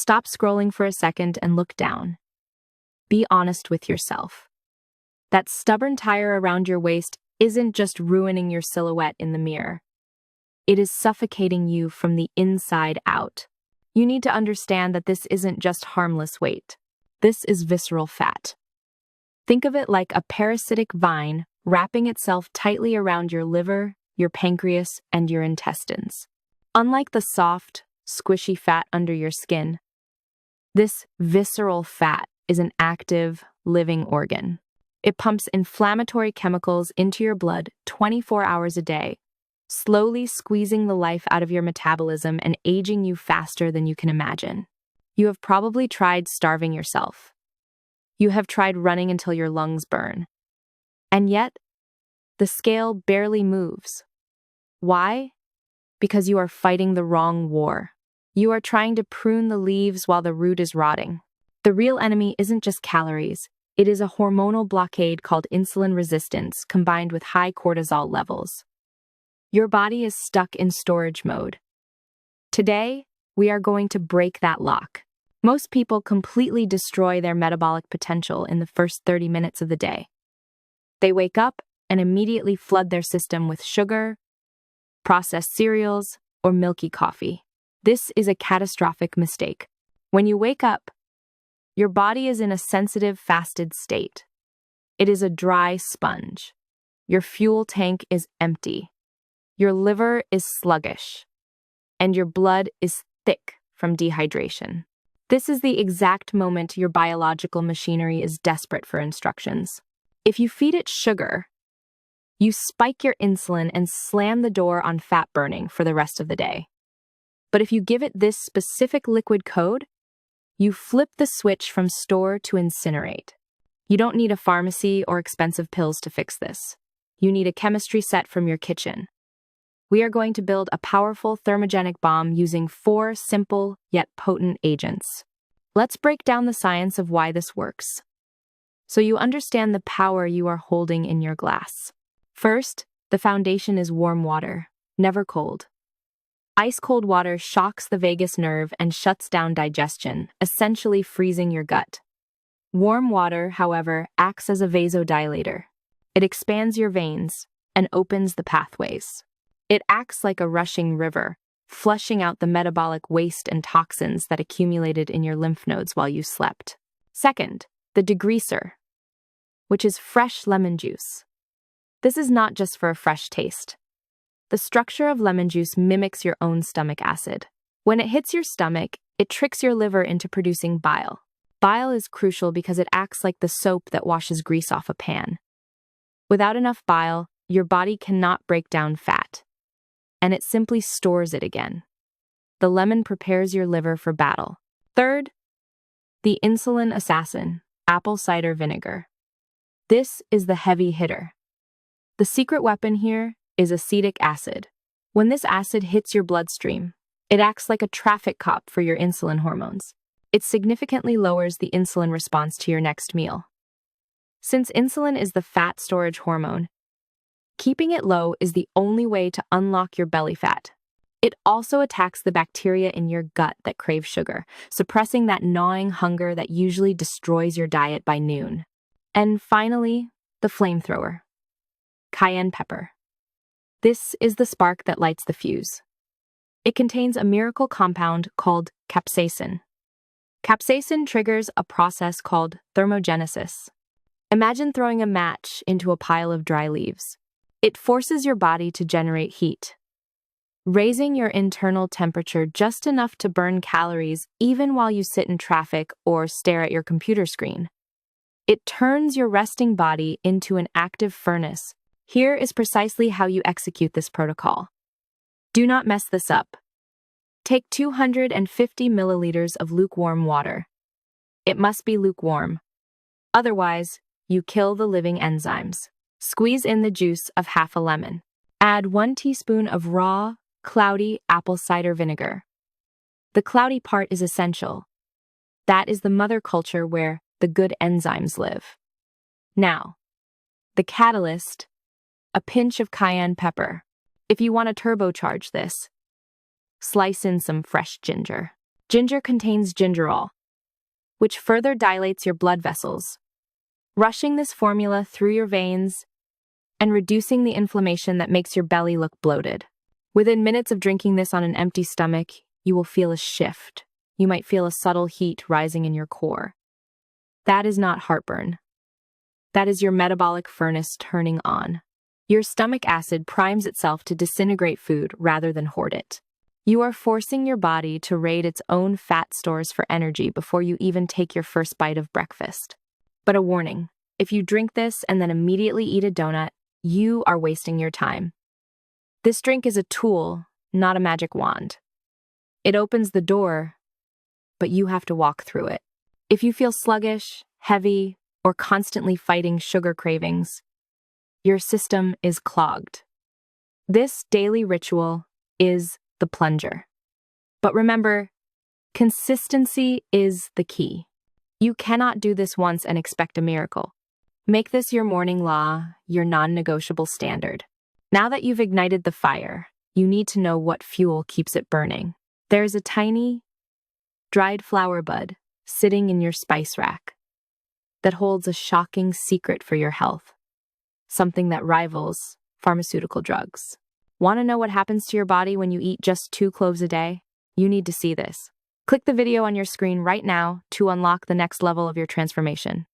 Stop scrolling for a second and look down. Be honest with yourself. That stubborn tire around your waist isn't just ruining your silhouette in the mirror. It is suffocating you from the inside out. You need to understand that this isn't just harmless weight. This is visceral fat. Think of it like a parasitic vine wrapping itself tightly around your liver, your pancreas, and your intestines. Unlike the soft, squishy fat under your skin, this visceral fat is an active, living organ. It pumps inflammatory chemicals into your blood 24 hours a day, slowly squeezing the life out of your metabolism and aging you faster than you can imagine. You have probably tried starving yourself. You have tried running until your lungs burn. And yet, the scale barely moves. Why? Because you are fighting the wrong war. You are trying to prune the leaves while the root is rotting. The real enemy isn't just calories. It is a hormonal blockade called insulin resistance combined with high cortisol levels. Your body is stuck in storage mode. Today, we are going to break that lock. Most people completely destroy their metabolic potential in the first 30 minutes of the day. They wake up and immediately flood their system with sugar, processed cereals, or milky coffee. This is a catastrophic mistake. When you wake up, your body is in a sensitive, fasted state. It is a dry sponge. Your fuel tank is empty. Your liver is sluggish. And your blood is thick from dehydration. This is the exact moment your biological machinery is desperate for instructions. If you feed it sugar, you spike your insulin and slam the door on fat burning for the rest of the day. But if you give it this specific liquid code, you flip the switch from store to incinerate. You don't need a pharmacy or expensive pills to fix this. You need a chemistry set from your kitchen. We are going to build a powerful thermogenic bomb using 4 simple yet potent agents. Let's break down the science of why this works, so you understand the power you are holding in your glass. First, the foundation is warm water, never cold. Ice-cold water shocks the vagus nerve and shuts down digestion, essentially freezing your gut. Warm water, however, acts as a vasodilator. It expands your veins and opens the pathways. It acts like a rushing river, flushing out the metabolic waste and toxins that accumulated in your lymph nodes while you slept. Second, the degreaser, which is fresh lemon juice. This is not just for a fresh taste. The structure of lemon juice mimics your own stomach acid. When it hits your stomach, it tricks your liver into producing bile. Bile is crucial because it acts like the soap that washes grease off a pan. Without enough bile, your body cannot break down fat, and it simply stores it again. The lemon prepares your liver for battle. Third, the insulin assassin, apple cider vinegar. This is the heavy hitter. The secret weapon here is acetic acid. When this acid hits your bloodstream, it acts like a traffic cop for your insulin hormones. It significantly lowers the insulin response to your next meal. Since insulin is the fat storage hormone, keeping it low is the only way to unlock your belly fat. It also attacks the bacteria in your gut that crave sugar, suppressing that gnawing hunger that usually destroys your diet by noon. And finally, the flamethrower. Cayenne pepper. This is the spark that lights the fuse. It contains a miracle compound called capsaicin. Capsaicin triggers a process called thermogenesis. Imagine throwing a match into a pile of dry leaves. It forces your body to generate heat, raising your internal temperature just enough to burn calories even while you sit in traffic or stare at your computer screen. It turns your resting body into an active furnace. Here is precisely how you execute this protocol. Do not mess this up. Take 250 milliliters of lukewarm water. It must be lukewarm. Otherwise, you kill the living enzymes. Squeeze in the juice of half a lemon. Add 1 teaspoon of raw, cloudy apple cider vinegar. The cloudy part is essential. That is the mother culture where the good enzymes live. Now, the catalyst, a pinch of cayenne pepper. If you want to turbocharge this, slice in some fresh ginger. Ginger contains gingerol, which further dilates your blood vessels, rushing this formula through your veins and reducing the inflammation that makes your belly look bloated. Within minutes of drinking this on an empty stomach, you will feel a shift. You might feel a subtle heat rising in your core. That is not heartburn. That is your metabolic furnace turning on. Your stomach acid primes itself to disintegrate food rather than hoard it. You are forcing your body to raid its own fat stores for energy before you even take your first bite of breakfast. But a warning, if you drink this and then immediately eat a donut, you are wasting your time. This drink is a tool, not a magic wand. It opens the door, but you have to walk through it. If you feel sluggish, heavy, or constantly fighting sugar cravings, your system is clogged. This daily ritual is the plunger. But remember, consistency is the key. You cannot do this once and expect a miracle. Make this your morning law, your non-negotiable standard. Now that you've ignited the fire, you need to know what fuel keeps it burning. There's a tiny, dried flower bud sitting in your spice rack that holds a shocking secret for your health, something that rivals pharmaceutical drugs. Want to know what happens to your body when you eat just 2 cloves a day? You need to see this. Click the video on your screen right now to unlock the next level of your transformation.